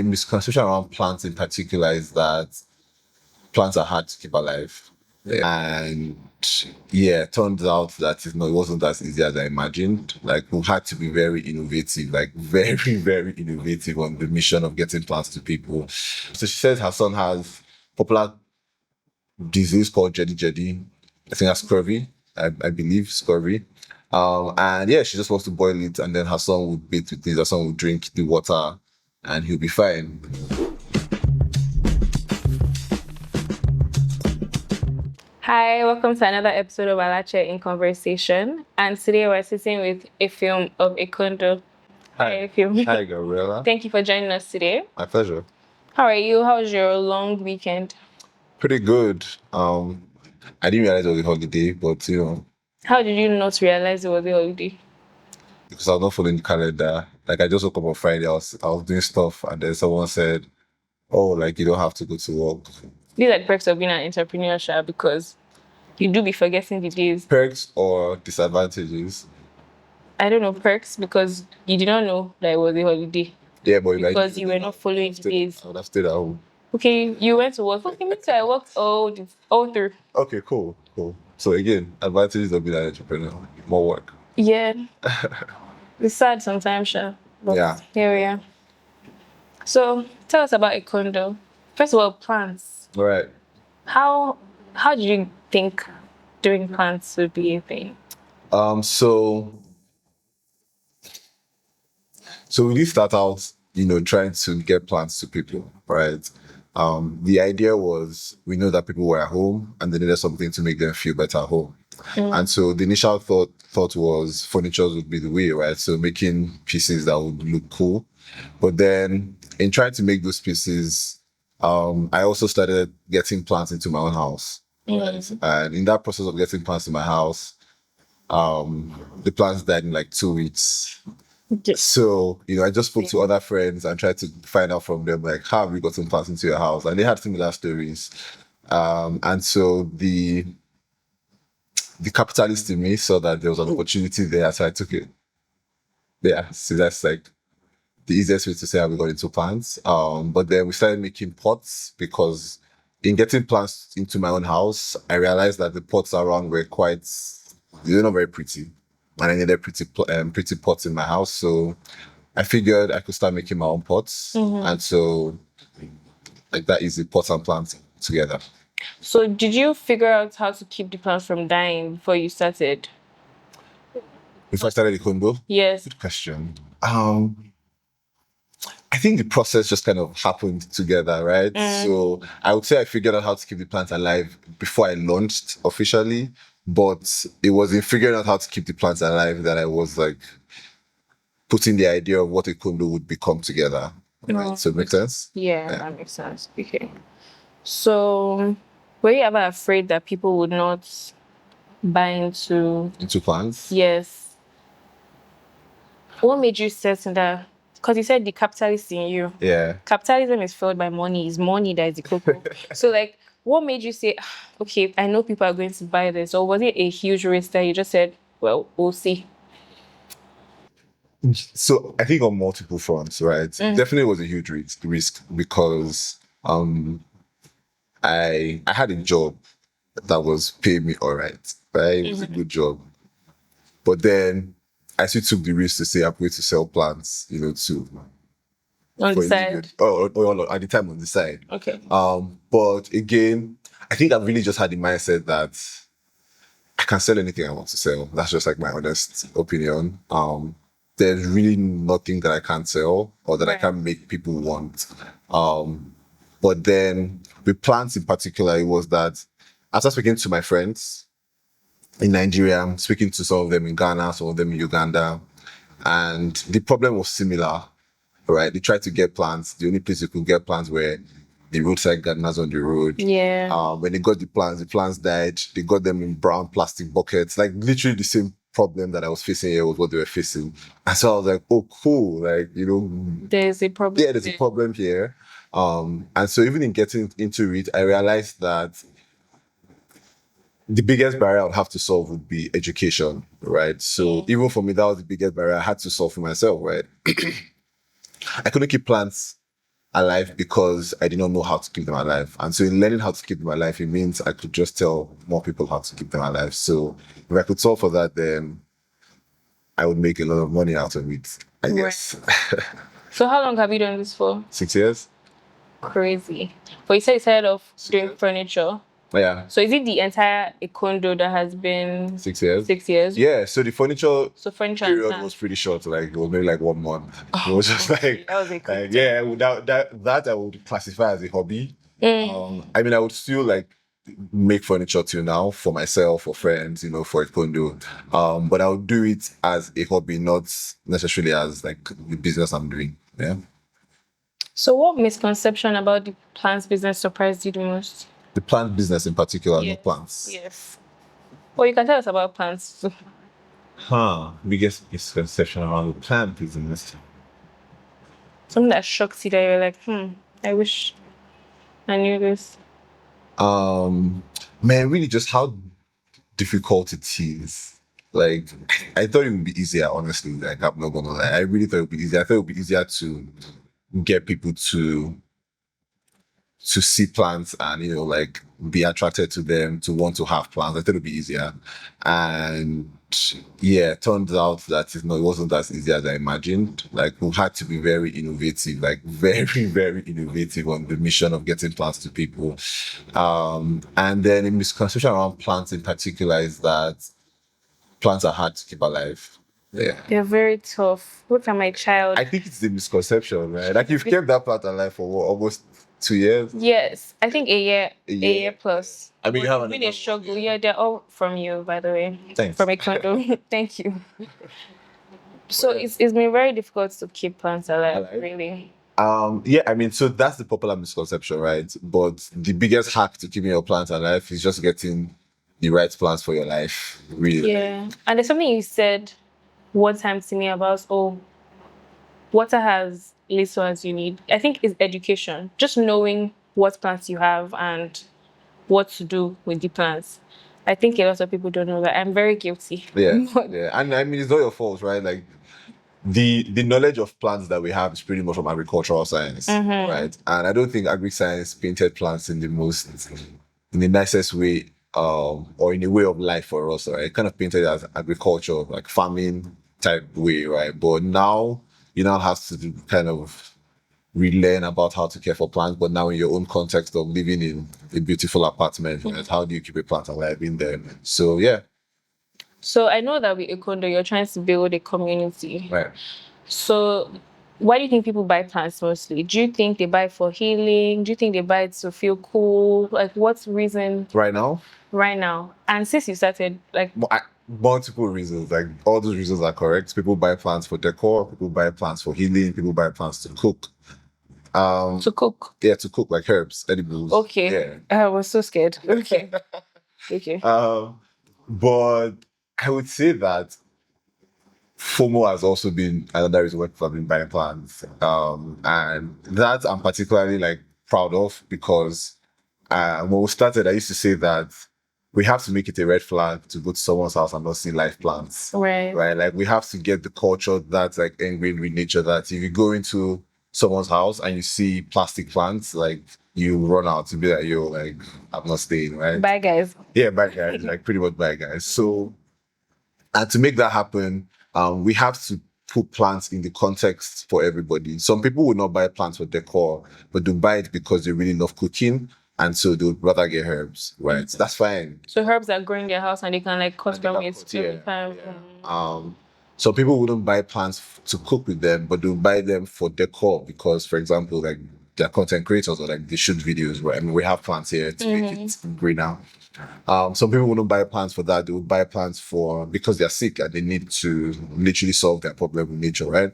misconception around plants in particular is that plants are hard to keep alive. And yeah, it turns out that it wasn't as easy as I imagined. Like, we had to be very innovative, like very, very innovative on the mission of getting plants to people. So she says her son has popular disease called Jedi Jedi. I think that's scurvy. I believe scurvy. And yeah, she just wants to boil it, and then her son would bathe with it. Her son would drink the water, and he'll be fine. Hi, welcome to another episode of Alache in Conversation. And today we're sitting with Effiom of Ekondo. Hi, Effiom. Hi, Gabriella. Thank you for joining us today. My pleasure. How are you? How was your long weekend? Pretty good. I didn't realize it was a holiday, but How did you not realize it was a holiday? because I was not following the calendar. Like, I just woke up on Friday, I was doing stuff, and then someone said, "Oh, like, you don't have to go to work." These are the perks of being an entrepreneur, Sha, because you do be forgetting the days. Perks or disadvantages? I don't know, perks because you did not know that it was a holiday. Yeah, but Because you were not following the days. I would have stayed at home. Okay, you went to work. Okay, me too. I worked all through. Okay, cool. So again, advantages of being an entrepreneur: more work. Yeah. It's sad sometimes, Sha. But Yeah. here we are. So tell us about Ekondo. First of all, plants. All right. How did you think doing plants would be a thing? So we did start out, trying to get plants to people, right? The idea was, we know that people were at home and they needed something to make them feel better at home. And so the initial thought was furniture would be the way, right? So making pieces that would look cool. But then in trying to make those pieces, I also started getting plants into my own house. Right? And in that process of getting plants in my house, the plants died in like 2 weeks. So, I just spoke to other friends and tried to find out from them, like, how have you gotten plants into your house? And they had similar stories. And so the capitalist in me saw that there was an opportunity there, so I took it. Yeah, so that's like the easiest way to say how we got into plants. But then we started making pots, because in getting plants into my own house, I realized that the pots around were they're not very pretty. And I needed pretty pots in my house. So I figured I could start making my own pots. And so, like, that is the pots and plants together. So did you figure out how to keep the plants from dying before you started? Before I started Ekondo? Yes. Good question. I think the process just kind of happened together, right? So I would say I figured out how to keep the plants alive before I launched officially, but it was in figuring out how to keep the plants alive that I was like putting the idea of what Ekondo would become together. Right? So it makes sense? Yeah, that makes sense. Okay. So were you ever afraid that people would not buy into plants? Yes. What made you certain that? Because you said the capitalist in you. Yeah. Capitalism is fueled by money. It's money that is the cocoa. So, like, what made you say, okay, I know people are going to buy this? Or was it a huge risk that you just said, well, we'll see? So I think on multiple fronts, right? Definitely was a huge risk because I had a job that was paying me all right? It was a good job. But then I still took the risk to say I'm going to sell plants, to On the side. At the time on the side. Okay. But again, I think I really just had the mindset that I can sell anything I want to sell. That's just like my honest opinion. There's really nothing that I can't sell or that I can't make people want. But then with plants in particular, it was that after speaking to my friends in Nigeria, speaking to some of them in Ghana, some of them in Uganda, and the problem was similar, right? They tried to get plants. The only place you could get plants were the roadside gardeners on the road. Yeah. When they got the plants died. They got them in brown plastic buckets, like literally the same problem that I was facing here was what they were facing. And so I was like, oh, cool. Like, there's a problem. Yeah, there's a problem here. And so even in getting into it, I realized that the biggest barrier I would have to solve would be education, right? So even for me, that was the biggest barrier I had to solve for myself, right? I couldn't keep plants alive because I did not know how to keep them alive. And so in learning how to keep them alive, it means I could just tell more people how to keep them alive. So if I could solve for that, then I would make a lot of money out of it, I guess. So how long have you done this for? 6 years. Crazy. But you said you started off doing years. furniture. Yeah. So is it the entire Ekondo that has been 6 years? 6 years? Yeah, so the furniture Furniture period was pretty short. Like, it was maybe like 1 month. It was just like, that was a quick yeah, that I would classify as a hobby. I mean, I would still like make furniture till now for myself, for friends, for Ekondo. But I would do it as a hobby, not necessarily as like the business I'm doing. Yeah. So what misconception about the plants business surprised you the most? The plant business in particular, not plants. Yes. Well, you can tell us about plants too. Biggest misconception around the plant business. Something that shocks you that you're like, I wish I knew this. Man, really just how difficult it is. Like, I thought it would be easier, honestly. Like, I'm not gonna lie. I really thought it would be easier. I thought it would be easier to get people to see plants and, like be attracted to them, to want to have plants. I thought it'd be easier. And yeah, it turns out that it wasn't as easy as I imagined. Like, we had to be very innovative, like very, very innovative on the mission of getting plants to people. And then a misconception around plants in particular is that plants are hard to keep alive. Yeah. They're very tough. Look at my child. I think it's the misconception, right? Like, you've kept that plant alive for what, almost 2 years? Yes, I think a year plus. I mean, you have It's been a struggle. Yeah, they're all from you, by the way. Thanks. From Ekondo. Thank you. So it's been very difficult to keep plants alive, really. Yeah, I mean, so that's the popular misconception, right? But the biggest hack to keeping your plants alive is just getting the right plants for your life, really. Yeah. And there's something you said one time to me about, water has little as you need. I think it's education. Just knowing what plants you have and what to do with the plants. I think a lot of people don't know that. I'm very guilty. Yeah, yeah. And I mean, it's not your fault, right? Like, the knowledge of plants that we have is pretty much from agricultural science, right? And I don't think agri-science painted plants in the nicest way, or in a way of life for us, right? It kind of painted it as agriculture, like farming type way, right? But now you now have to kind of relearn about how to care for plants, but now in your own context of living in a beautiful apartment, right? How do you keep a plant alive in there? So yeah. So I know that with Ekondo, you're trying to build a community. Right. So why do you think people buy plants mostly? Do you think they buy for healing? Do you think they buy it to feel cool? Like, what's the reason? Right now? Right now. And since you started, like... multiple reasons. Like, all those reasons are correct. People buy plants for decor. People buy plants for healing. People buy plants to cook. To cook? Yeah, to cook, like herbs, edibles. Okay. Yeah. I was so scared. Okay. Okay. But I would say that FOMO has also been another reason why people have been buying plants. And that I'm particularly like proud of, because when we started, I used to say that we have to make it a red flag to go to someone's house and not see live plants. Right. Like, we have to get the culture that's like ingrained with nature, that if you go into someone's house and you see plastic plants, like, you run out to be like, yo, like, I'm not staying, right? Bye, guys. Yeah, bye, guys. Like, pretty much bye, guys. So, and to make that happen, we have to put plants in the context for everybody. Some people would not buy plants for decor, but they buy it because they really love cooking, and so they would rather get herbs, right? That's fine. So herbs that grow in their house and they can like custom it every time. So people wouldn't buy plants to cook with them, but they'll buy them for decor because, for example, like, they're content creators or like they shoot videos, right? I mean, we have plants here to make it greener. Some people wouldn't buy plants for that. They would buy plants because they're sick and they need to literally solve their problem with nature, right?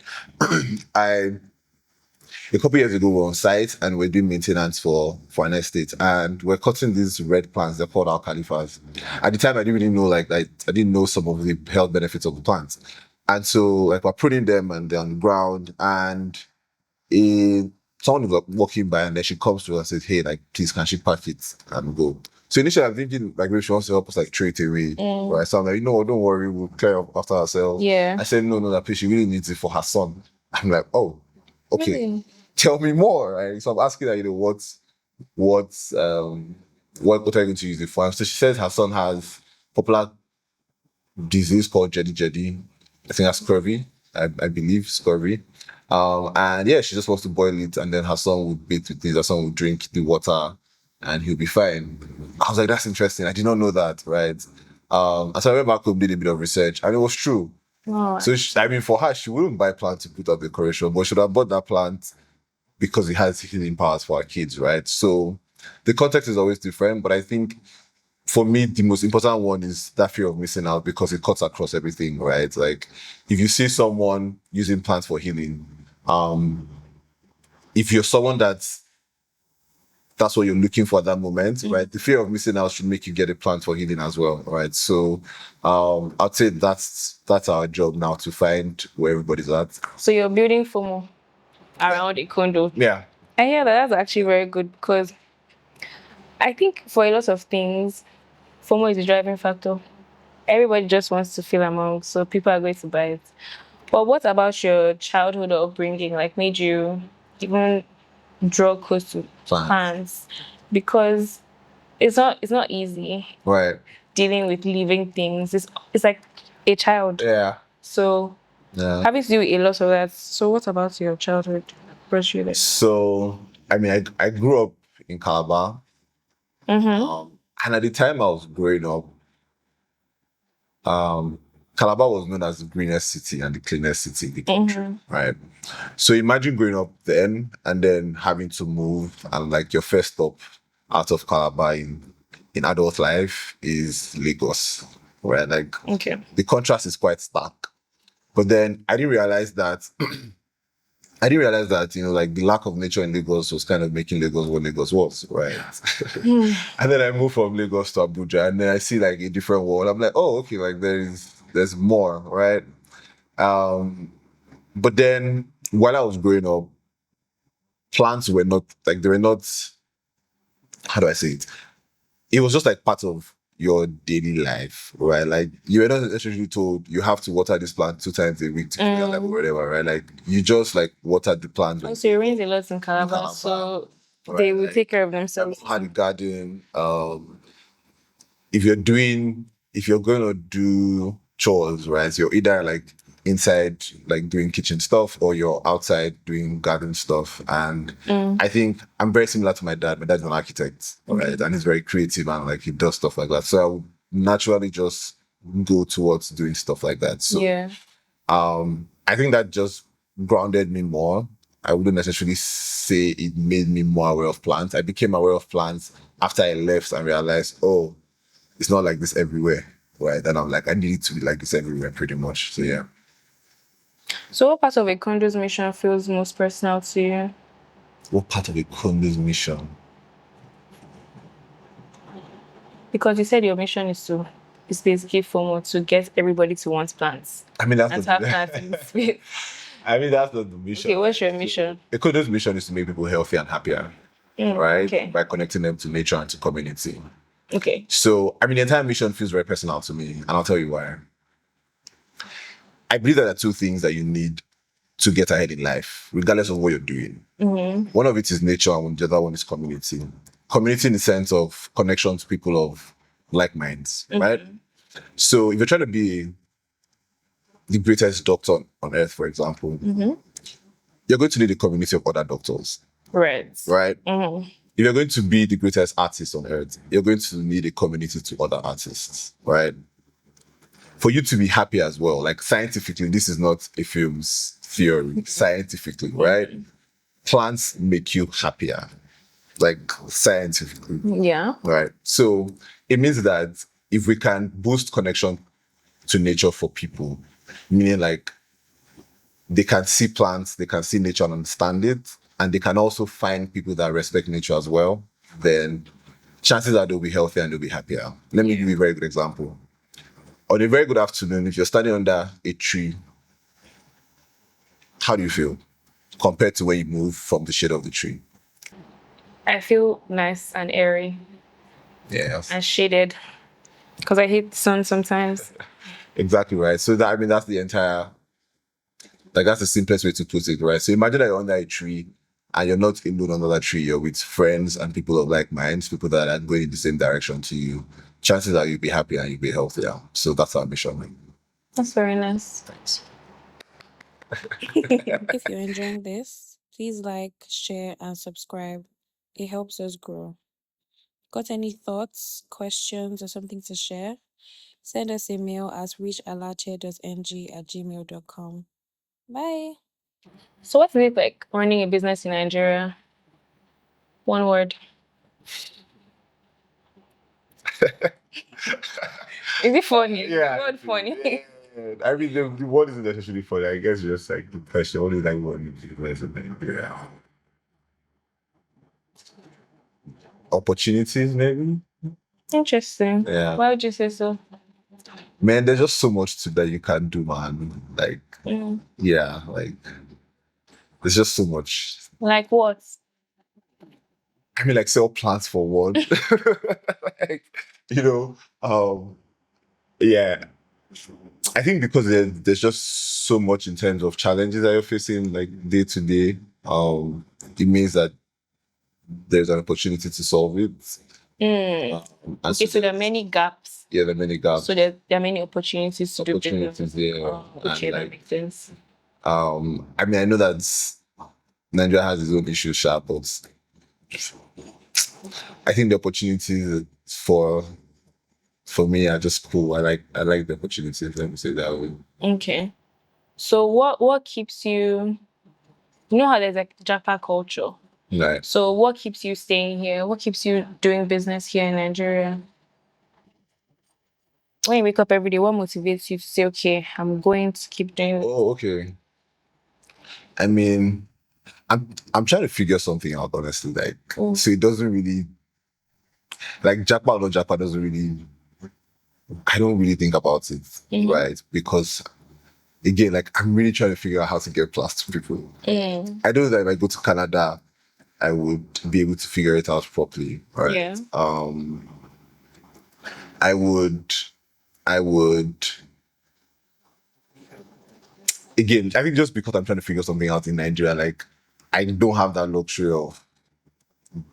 A couple years ago, we were on site and we're doing maintenance for an estate, and we're cutting these red plants. They're called alcalifers. At the time, I didn't really know, like, I didn't know some of the health benefits of the plants. And so, like, we're putting them and they're on the ground, and someone was walking by, and then she comes to us and says, hey, like, please, can she pack it and go? So initially, I'm thinking, like, maybe she wants to help us, like, throw it away. Right? So I'm like, no, don't worry, we'll clear up after ourselves. Yeah. I said, no, that please, she really needs it for her son. I'm like, oh, okay. Really? tell me more, right? So I'm asking her, what's what are you going to use it for? So she says her son has popular disease called Jetty Jetty. I think that's scurvy. I believe scurvy. And yeah, she just wants to boil it, and then her son would bathe with it. Her son would drink the water, and he'll be fine. I was like, that's interesting. I did not know that, right? So I went back home, did a bit of research, and it was true. Oh, So I mean, for her, she wouldn't buy plant to put up decoration, but should have bought that plant because it has healing powers for our kids, right? So the context is always different, but I think for me, the most important one is that fear of missing out because it cuts across everything, right? Like if you see someone using plants for healing, if you're someone that's what you're looking for at that moment, right? The fear of missing out should make you get a plant for healing as well, right? So I'd say that's our job now to find where everybody's at. so you're building FOMO around Ekondo. Yeah. I hear that that's actually very good because I think for a lot of things, FOMO is the driving factor. Everybody just wants to feel among, so people are going to buy it. But what about your childhood upbringing, like made you even draw close to Plants. plants? Because it's not easy Right. dealing with living things. It's like a child. Yeah. So Yeah. having to do a lot of that. So what about your childhood? Brought you there? So I mean, I grew up in Calabar. And at the time I was growing up, Calabar was known as the greenest city and the cleanest city in the country, right? So imagine growing up then and then having to move and like your first stop out of Calabar in adult life is Lagos, right? Like Okay. the contrast is quite stark. But then I didn't realize that like the lack of nature in Lagos was kind of making Lagos what Lagos was, right? And then I moved from Lagos to Abuja, and then I see like a different world. I'm like, oh, okay, like there's more, right? But then while I was growing up, plants were not like they were not. How do I say it? It was just like part of your daily life, right? Like you were not necessarily told you have to water this plant 2 times a week to keep it alive or whatever, right? Like you just like watered the plant. Also, it rains a lot in Calabar, so they will take care of themselves. Had a garden. If you're going to do chores, right? So you're either like inside, like doing kitchen stuff, or you're outside doing garden stuff. And I think I'm very similar to my dad. My dad's an architect, right? And he's very creative and like he does stuff like that. So I would naturally just go towards doing stuff like that. So Yeah. I think that just grounded me more. I wouldn't necessarily say it made me more aware of plants. I became aware of plants after I left and realized, oh, it's not like this everywhere, right? And I'm like, I need it to be like this everywhere pretty much. So yeah. So what part of Ekondo's mission feels most personal to you? What part of Ekondo's mission? Because you said your mission is basically FOMO to get everybody to want plants. I mean, And to have plants in space. I mean, that's not the mission. Okay, what's your mission? Ekondo's mission is to make people healthy and happier, right? Okay. By connecting them to nature and to community. Okay. So, I mean, the entire mission feels very personal to me, and I'll tell you why. I believe that there are two things that you need to get ahead in life, regardless of what you're doing. One of it is nature, and the other one is community. Community in the sense of connection to people of like minds, right? So, if you're trying to be the greatest doctor on earth, for example, you're going to need a community of other doctors, Right. right? If you're going to be the greatest artist on earth, you're going to need a community to other artists, right? For you to be happy as well, like scientifically, this is not Effiom's theory, scientifically, right? Plants make you happier, like scientifically, Yeah. right? So it means that if we can boost connection to nature for people, meaning like they can see plants, they can see nature and understand it, and they can also find people that respect nature as well, then chances are they'll be healthier and they'll be happier. Let me give you a very good example. On a very good afternoon, if you're standing under a tree, how do you feel compared to when you move from the shade of the tree? I feel nice and airy Yes. and shaded because I hate the sun sometimes. Exactly right. So that, I mean, that's the entire, like that's the simplest way to put it, right? So imagine that you're under a tree and you're not alone under that tree, you're with friends and people of like minds, people that are going in the same direction to you, chances are you'll be happier and you'll be healthier. So that's our mission. That's very nice. Thanks. If you're enjoying this, please like, share, and subscribe. It helps us grow. Got any thoughts, questions, or something to share? Send us a mail at reachalache.ng@gmail.com. Bye. So what is it like running a business in Nigeria? One word. Is it funny? Yeah. Word funny. Yeah. I mean, the word isn't necessarily funny. I guess just like the question. Only like what yeah. Opportunities, maybe. Interesting. Yeah. Why would you say so? Man, there's just so much to that you can do, man. Like, yeah, like there's just so much. Like what? I mean, like sell plants for one. Like, yeah. I think because there's just so much in terms of challenges that you're facing, like day to day. It means that there's an opportunity to solve it. Okay, so there are many gaps. Yeah, there are many gaps. So there are many opportunities to do business. Yeah. Oh, okay, that makes sense. I mean, I know that Nigeria has its own issues, sharp, but I think the opportunities for me are just cool. I like the opportunities. Let me say that way. Okay. So what keeps you? You know how there's like Japa culture. Right. So what keeps you staying here? What keeps you doing business here in Nigeria? When you wake up every day, what motivates you to say, okay, I'm going to keep doing this? Oh, okay. I mean, I'm trying to figure something out, honestly. Like, so it doesn't really, like Japa or not Japa doesn't really, I don't really think about it, right? Because again, like I'm really trying to figure out how to get past people. I know that if I go to Canada, I would be able to figure it out properly, right? Yeah. I would again, I think just because I'm trying to figure something out in Nigeria, like I don't have that luxury of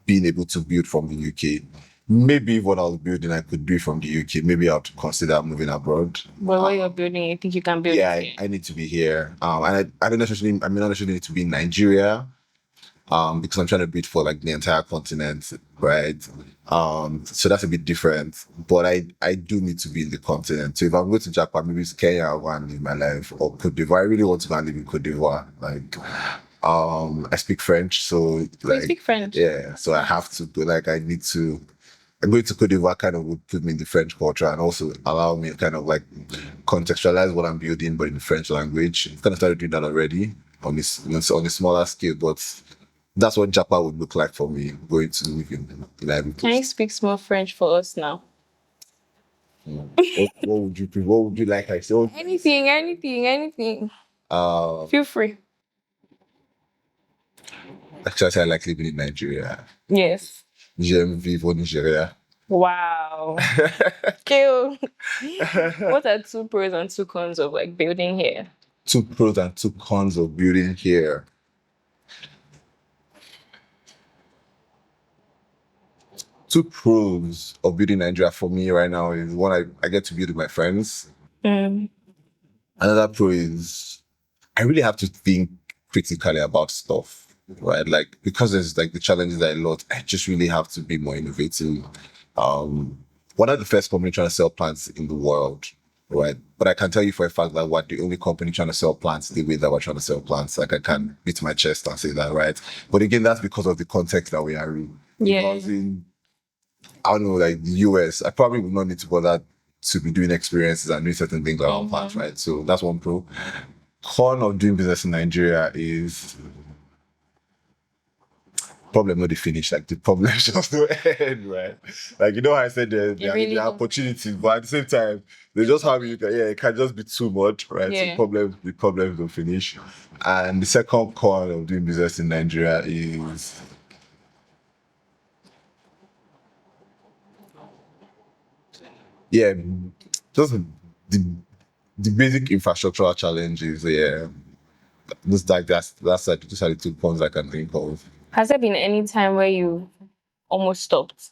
being able to build from the UK. Maybe if what I was building I could do from the UK, maybe I would consider moving abroad. But what you're building, you think you can build Yeah, it? I need to be here. And I don't necessarily, I mean, not necessarily need to be in Nigeria, because I'm trying to bid for like the entire continent, right? So that's a bit different. But I do need to be in the continent. So if I'm going to Japan, maybe it's Kenya I want to live my life, or Cote d'Ivoire. I really want to go and live in Cote d'Ivoire. Like, I speak French, so like, You speak French? yeah. So I have to go. Like, I need to. Going to Cote d'Ivoire kind of would put me in the French culture and also allow me to kind of like contextualize what I'm building, but in the French language. I've kind of started doing that already on this, on a smaller scale, but that's what Japa would look like for me, going to live in Ivory Can you speak small French for us now? What would you like? I said Anything. Feel free. Actually, I like living in Nigeria. Yes. J'aime vivre au Nigeria. Wow. Kill. What are 2 pros and 2 cons of like building here? 2 pros and 2 cons of building here. Two pros of building Nigeria for me right now is one, I get to build with my friends. Another pro is I really have to think critically about stuff, right? Like, because there's like the challenges are a lot, I just really have to be more innovative. One of the first company trying to sell plants in the world, right? But I can tell you for a fact that we're the only company trying to sell plants the way that we're trying to sell plants. Like, I can beat my chest and say that, right? But again, that's because of the context that we are in. Yeah. Because in, I don't know, like the US, I probably would not need to bother to be doing experiences and doing certain things around plants, right? So that's one pro. Con of doing business in Nigeria is problem not the finish, like the problem just no end, right? Like, you know how I said there are opportunities, but at the same time, they just have it can just be too much, right? Yeah. So the problems don't finish. And the second con of doing business in Nigeria is just the basic infrastructural challenges, yeah. Just like that's like just are the 2 points I can think of. Has there been any time where you almost stopped?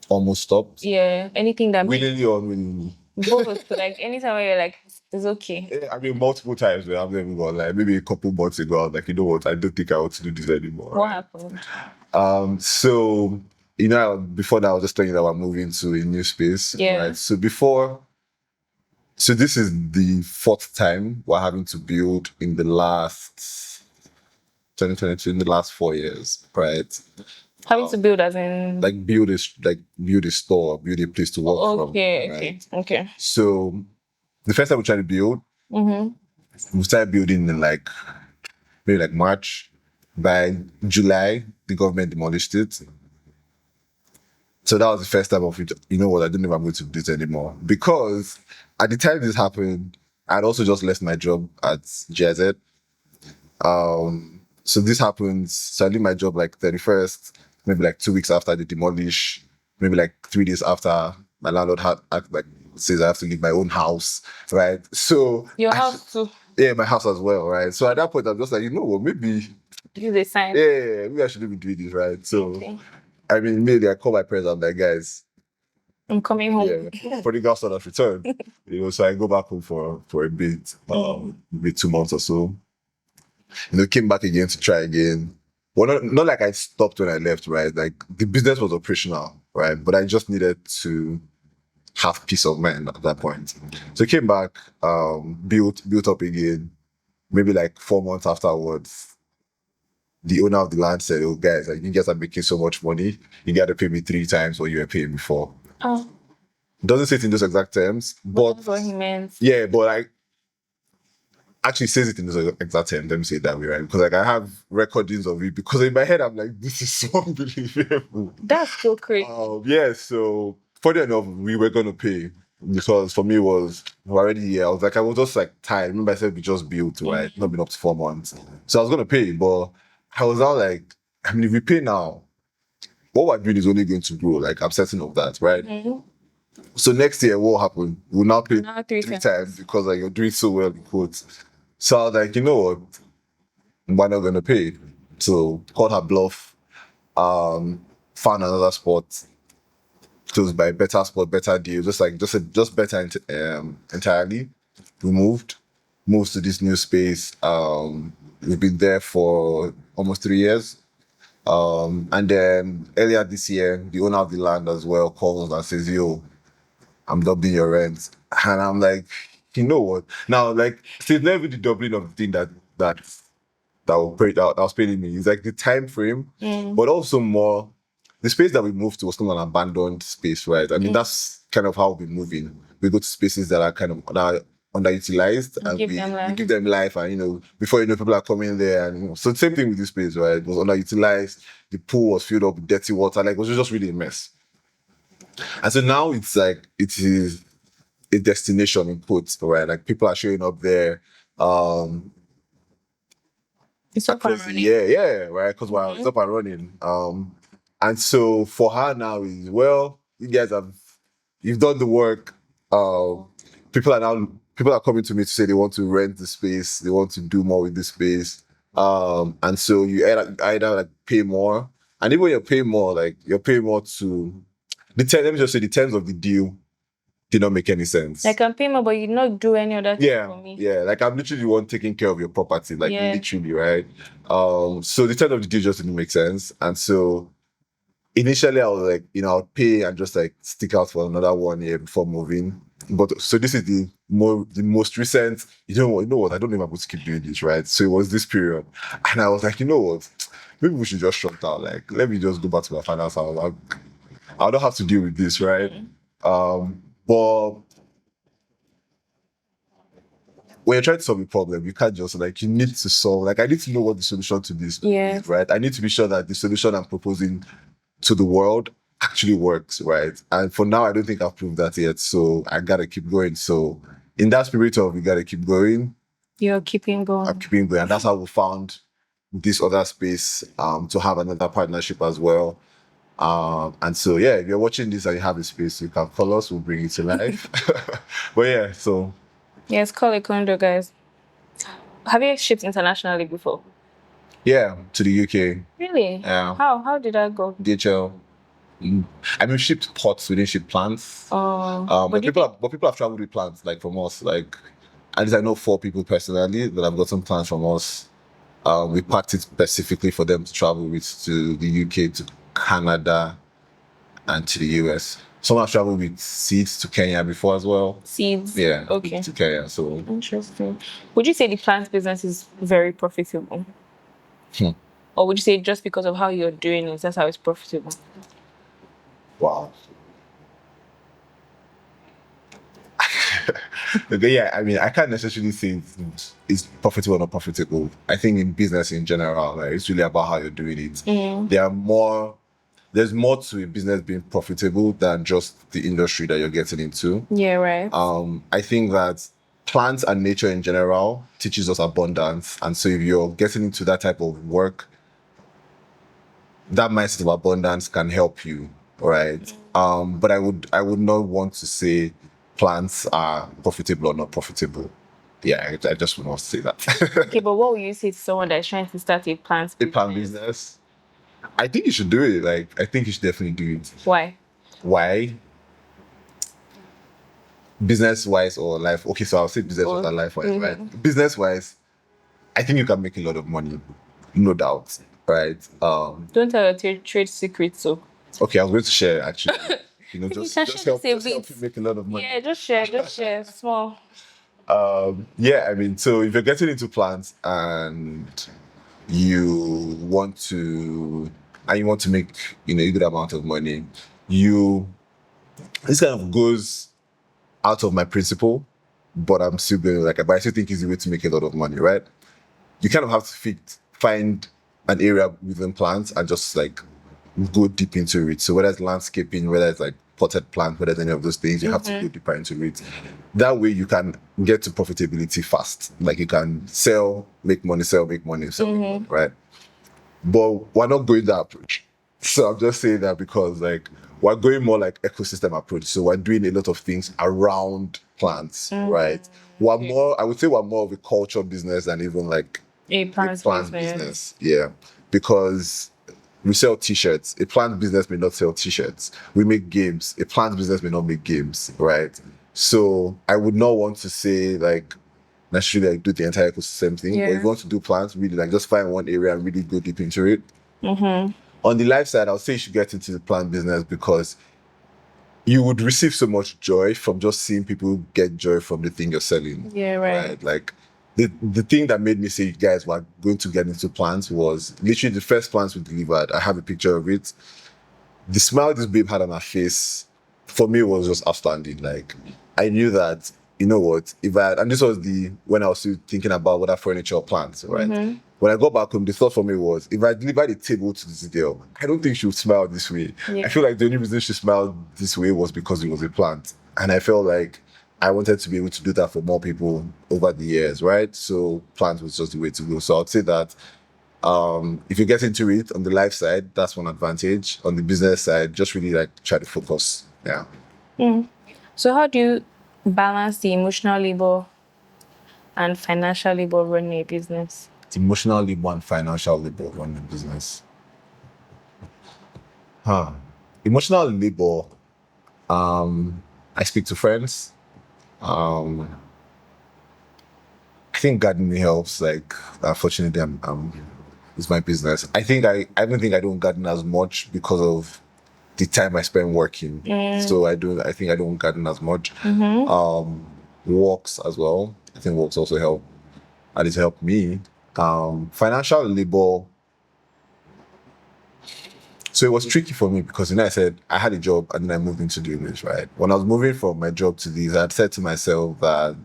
Almost stopped. Yeah, anything that Willingly or unwillingly. both, like anytime where you're like, it's okay. I mean, multiple times where I've never gone, like maybe a couple months ago, I was like, you know what, I don't think I want to do this anymore. What happened? So, you know, before that, I was just telling you that we're moving to a new space. Yeah. Right. So this is the 4th time we're having to build in the last 2022, in the last 4 years, right? Having to build as in Like build a store, build a place to work from. okay. So the first time we tried to build, we started building in maybe like March. By July, the government demolished it. So that was the first time of it. You know what? I don't know if I'm going to do this anymore. Because at the time this happened, I'd also just left my job at GIZ. So this happens. So I leave my job like 31st, maybe like 2 weeks after they demolish, maybe like 3 days after my landlord says I have to leave my own house, right? So your house too. Yeah, my house as well, right? So at that point, I'm just like, you know what, maybe Use a sign. yeah, maybe I shouldn't be doing this, right? So Okay. I mean, immediately I call my parents. I'm like, guys, I'm coming home. yeah, prodigal son has returned. So I go back home for a bit, maybe 2 months or so. Came back again to try again. Well, not like I stopped when I left, right? Like the business was operational, right? But I just needed to have peace of mind at that point. So I came back, built up again. Maybe like 4 months afterwards, the owner of the land said, "Oh, guys, like, you guys are making so much money. You got to pay me 3 times what you were paying before." Oh, Doesn't say it in those exact terms, but that's what he meant. yeah, but like actually says it in those exact terms. Let me say it that way, right? Because like I have recordings of it. Because in my head, I'm like, this is so unbelievable. That's so crazy. Yeah. So funny enough, we were gonna pay because for me it was already. I was just like tired. Remember I said we just built, right? Not been up to 4 months, so I was gonna pay, but I was now like, I mean, if we pay now, what we're doing is only going to grow. Like I'm certain of that, right? So next year, what will happen? We'll now pay Now 3 3 times because like you're doing so well in quotes. So I was like, you know what? We're not gonna pay. So called her bluff. Found another spot. Close by better spot, better deal. Just better entirely. We moved to this new space. We've been there for almost 3 years. And then earlier this year, the owner of the land as well calls and says, "Yo, I'm doubling your rent." And I'm like, you know what? Now, like, so it's never the doubling of the thing that was paying me. It's like the time frame, but also more the space that we moved to was still an abandoned space, right? I mean, that's kind of how we're moving. We go to spaces that are kind of underutilized and Give we them life. give them life, and before you know, people are coming there, and so the same thing with this place, right? It was underutilized. The pool was filled up with dirty water. Like, it was just really a mess. And so now it's like it is a destination in quotes, right? Like people are showing up there. It's up and running. Yeah, right. Because it's up and running. And so for her now is, well, you've done the work. People are coming to me to say they want to rent the space, they want to do more with the space. And so you either like pay more, and even when you're paying more, like you're paying more to let me just say the terms of the deal did not make any sense. Like I'm paying more, but you not do any other thing Yeah, for me. yeah. Like I'm literally the one taking care of your property, like Yeah. literally, right? So the terms of the deal just didn't make sense, and so initially I was like, I'll pay and just like stick out for another 1 year before moving. But so this is the most recent. You know what? I don't know if I'm going to keep doing this, right? So it was this period, and I was like, you know what? Maybe we should just shut down. Like, let me just go back to my finance house. I don't have to deal with this, right? But when you're trying to solve a problem, you can't just you need to solve. Like, I need to know what the solution to this is, right? I need to be sure that the solution I'm proposing to the world actually works, right? And for now, I don't think I've proved that yet. So I gotta keep going. So in that spirit of we gotta keep going, You're keeping going. I'm keeping going, and that's how we found this other space to have another partnership as well. And so yeah, if you're watching this and you have a space, you can call us, we'll bring it to life. But yeah, so Yes, call Ekondo, guys. Have you shipped internationally before? Yeah, to the UK. Really? Yeah. How did that go? DHL. I mean, we shipped pots, we didn't ship plants. But But people have traveled with plants, like from us. Like, at least I know 4 people personally that have gotten plants from us. We packed it specifically for them to travel with to the UK, to Canada, and to the US. Some have traveled with seeds to Kenya before as well. Seeds? Yeah. Okay. To Kenya. So Interesting. Would you say the plant business is very profitable? Or would you say just because of how you're doing it, that's how it's profitable? wow. Yeah, I mean, I can't necessarily say it's profitable or not profitable. I think in business in general, like, it's really about how you're doing it. There's more to a business being profitable than just the industry that you're getting into. Yeah, right. I think that plants and nature in general teaches us abundance. And so if you're getting into that type of work, that mindset of abundance can help you, right? But I would not want to say plants are profitable or not profitable. Yeah, I just would not say that. Okay, but what would you say to someone that's trying to start a plant A business? plant business, I think you should do it. Like, I think you should definitely do it. Why? Why? Business wise or life? Okay, so I'll say business wise and life wise, right? Business wise, I think you can make a lot of money, no doubt, right? Don't tell your trade secrets, so. Okay, I was going to share actually. Just can help, share just just a help bit. you make a lot of money. Yeah, just share small. Yeah, I mean, so if you're getting into plants and you want to make a good amount of money, this kind of goes out of my principle, but I'm still going but I still think it's a way to make a lot of money, right? You kind of have to find an area within plants and just like go deep into it. So whether it's landscaping, whether it's like potted plant, whether it's any of those things, you have to go deeper into it. That way you can get to profitability fast. Like, you can sell, make money, make money, right? But we're not going that approach. So I'm just saying that because like we're going more like ecosystem approach. So we're doing a lot of things around plants, right? I would say we're more of a culture business than even like A plant business. Yeah. Because we sell t-shirts. A plant business may not sell t-shirts. We make games. A plant business may not make games, right? So I would not want to say like necessarily like do the entire ecosystem thing. Yeah. But if you want to do plants, really like just find one area and really go deep into it. On the life side, I'll say you should get into the plant business because you would receive so much joy from just seeing people get joy from the thing you're selling. Yeah, right. Like the thing that made me say you guys were going to get into plants was literally the first plants we delivered. I have a picture of it. The smile this babe had on her face for me was just outstanding. Like, I knew that, you know what, and this was when I was still thinking about whether furniture or plants, right? When I got back home, the thought for me was, if I delivered a table to this girl, I don't think she would smile this way. Yeah. I feel like the only reason she smiled this way was because it was a plant. And I felt like I wanted to be able to do that for more people over the years, right? So plants was just the way to go. So I'd say that if you get into it on the life side, that's one advantage. On the business side, just really like try to focus. Yeah. So how do you balance the emotional labor and financial labor running a business? It's emotional labor and financial labor running a business. Emotional labor, I speak to friends. I think gardening helps. Like, unfortunately, it's my business. I don't think I don't garden as much because of the time I spend working. So I think I don't garden as much. Walks as well. I think walks also help. And it's helped me. Financial labor. So it was tricky for me because, I said I had a job and then I moved into doing this, right? When I was moving from my job to this, I had said to myself that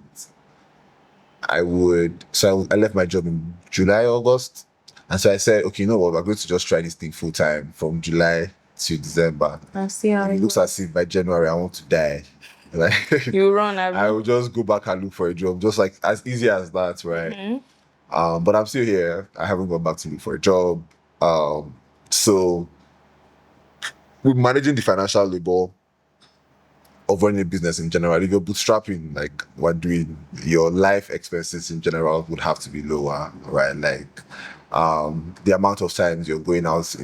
I left my job in July, August. And so I said, okay, you know what? We're going to just try this thing full time from July to December. I'll see how it looks as if by January I want to die. Like, you run. I will just go back and look for a job, just like as easy as that, right? But I'm still here. I haven't gone back to look for a job. So with managing the financial labor, of running a business in general. If you're bootstrapping, like we're doing, your life expenses in general would have to be lower, right? Like the amount of times you're going out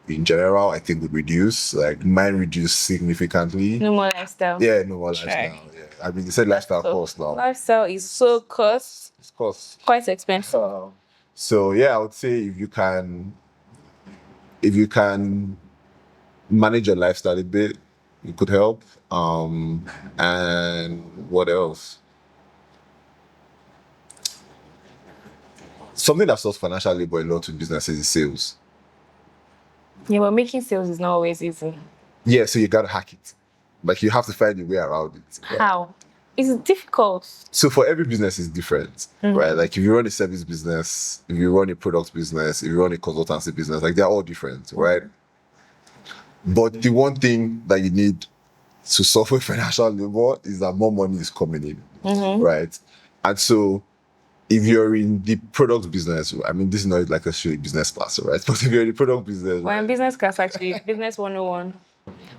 in general, I think would reduce. Like mine reduced significantly. No more lifestyle. Yeah, no more Try. lifestyle. Yeah, I mean, you said lifestyle So, cost now. lifestyle is so It's cost. quite expensive. So yeah, I would say if you can manage your lifestyle a bit, it could help. And what else? Something that solves financial labor a lot with businesses is sales. Yeah, but making sales is not always easy. Yeah, so you gotta hack it. Like you have to find a way around it. Right? How? It's difficult. So for every business is different, right? Like if you run a service business, if you run a product business, if you run a consultancy business, like they're all different, right? But the one thing that you need to solve with financial labor is that more money is coming in, right? And so if you're in the product business, I mean, this is not like a straight business class, right? But if you're in the product business, We're in business class actually, business 101.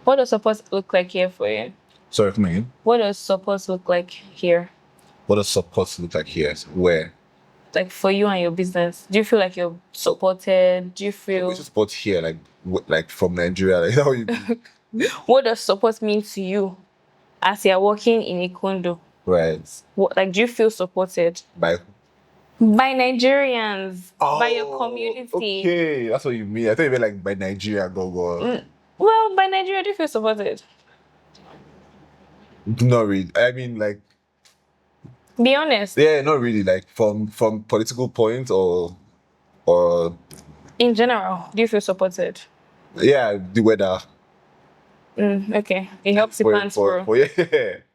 What does support look like here for you? sorry, come again. What does support look like here? What does support look like here? Where? Like for you and your business? Do you feel like you're supported? Do you feel Which support here, like from Nigeria, like how you what does support mean to you as you're working in Ekondo? right? What, like, do you feel supported By by Nigerians, by your community? Okay, that's what you mean. I thought you meant like by Nigeria, go. Well, by Nigeria, do you feel supported? Not really. I mean, like, Be honest. yeah, not really. Like from political point or In general, do you feel supported? yeah, the weather Okay, it helps the plants grow. for yeah.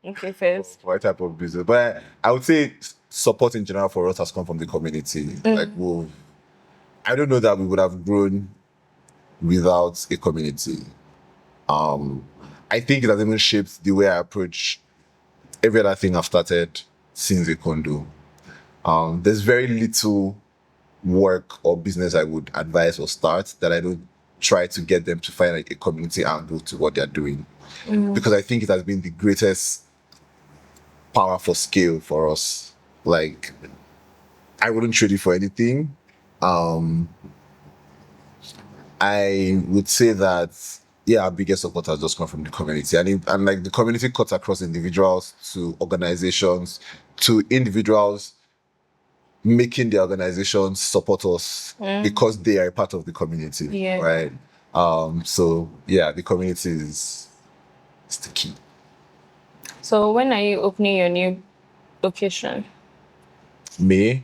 Okay, first. For a type of business. But I would say support in general for us has come from the community. Like I don't know that we would have grown without a community. I think it has even shaped the way I approach every other thing I've started since Ekondo. There's very little work or business I would advise or start that I don't try to get them to find like a community angle to what they're doing. Because I think it has been the greatest power for scale for us. Like I wouldn't trade it for anything. I would say that our biggest support has just come from the community, and like the community cuts across individuals to organizations to individuals making the organizations support us because they are a part of the community, right? So yeah, the community is the key. So when are you opening your new location? May?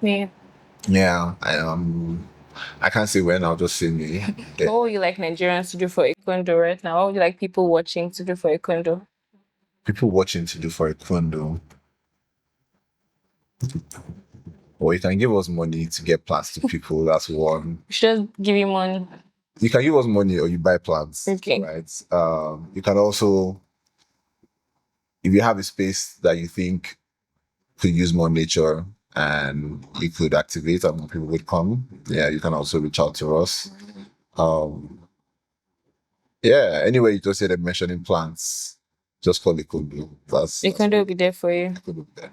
Yeah. Yeah, I can't say when. I'll just say May. Yeah. What would you like Nigerians to do for Ekondo right now? What would you like people watching to do for Ekondo? People watching to do for Ekondo. Or you can give us money to get plants to people. That's one. We should just give you money. You can give us money or you buy plants. Okay. Right. You can also, if you have a space that you think could use more nature and you could activate and more people would come, you can also reach out to us. Anyway, you just hear them mentioning plants, just call Ekondo. Ekondo will be there for you. Ekondo will be there.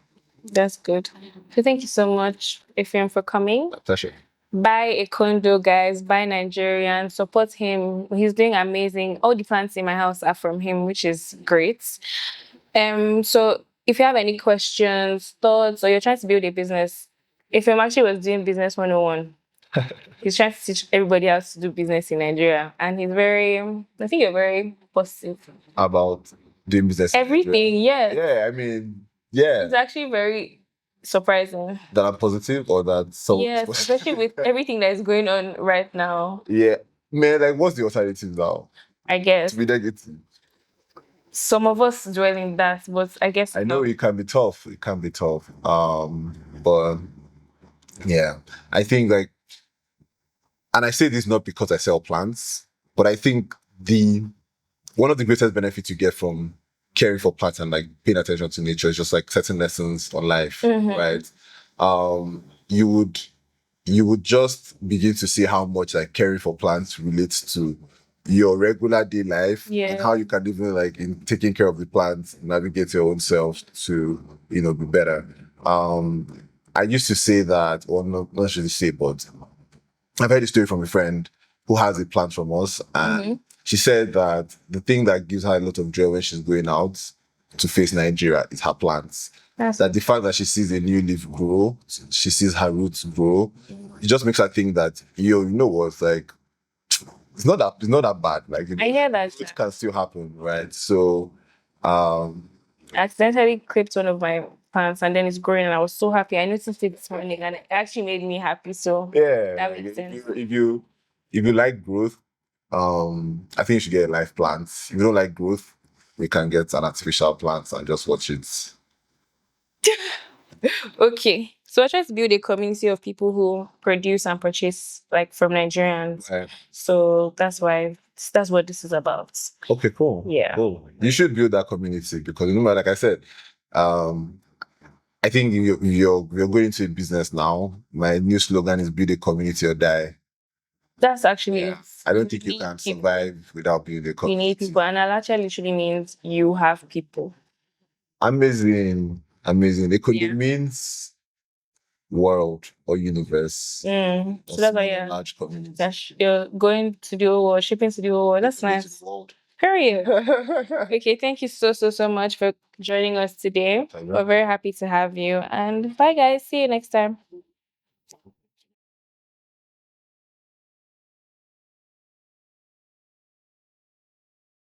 That's good. So thank you so much, Effiom, for coming. My pleasure. Buy Ekondo, guys. Buy Nigerian. Support him. He's doing amazing. All the plants in my house are from him, which is great. So if you have any questions, thoughts, or you're trying to build a business, Effiom actually was doing business 101. He's trying to teach everybody else to do business in Nigeria. And he's I think you're very positive. About doing business. Everything, yes. Yeah, I mean, yeah. It's actually very surprising. That I'm positive or that someone Yes, especially with everything that is going on right now. Yeah. Man, like what's the alternative now? I guess. To be negative. Some of us dwell in that, but I guess I know it can be tough. It can be tough. But yeah, I think like, and I say this not because I sell plants, but I think one of the greatest benefits you get from caring for plants and like paying attention to nature is just like certain lessons on life, right? You would just begin to see how much like caring for plants relates to your regular day life and Yeah. how you can even like in taking care of the plants, navigate your own self to, be better. I used to say that, or not really say, but I've heard a story from a friend who has a plant from us, and she said that the thing that gives her a lot of joy when she's going out to face Nigeria is her plants. That's That the fact that she sees a new leaf grow, she sees her roots grow, it just makes her think that you know what, like it's not that bad. Like I hear that. it can still happen, right? So, um, I accidentally clipped one of my plants and then it's growing and I was so happy. I noticed it this morning and it actually made me happy. So yeah, that like, makes sense. if you like growth, I think you should get a live plant. If you don't like growth, you can get an artificial plant and just watch it. Okay. So I try to build a community of people who produce and purchase like from Nigerians. Right. So that's what this is about. Okay, cool. Yeah. Cool. You should build that community because like I said, um, I think if you're going into a business now, my new slogan is build a community or die. That's actually Yeah. it. I don't think you need can people. survive without building a You community. need people. And Alache literally means you have people. Amazing. Amazing. It Yeah. means world or universe. So Or that's small why or large community. you're going to the whole world, shipping to the whole world. That's Go to nice. the world. Period. Okay, thank you so much for joining us today. Thank you. We're very happy to have you. And bye guys. See you next time.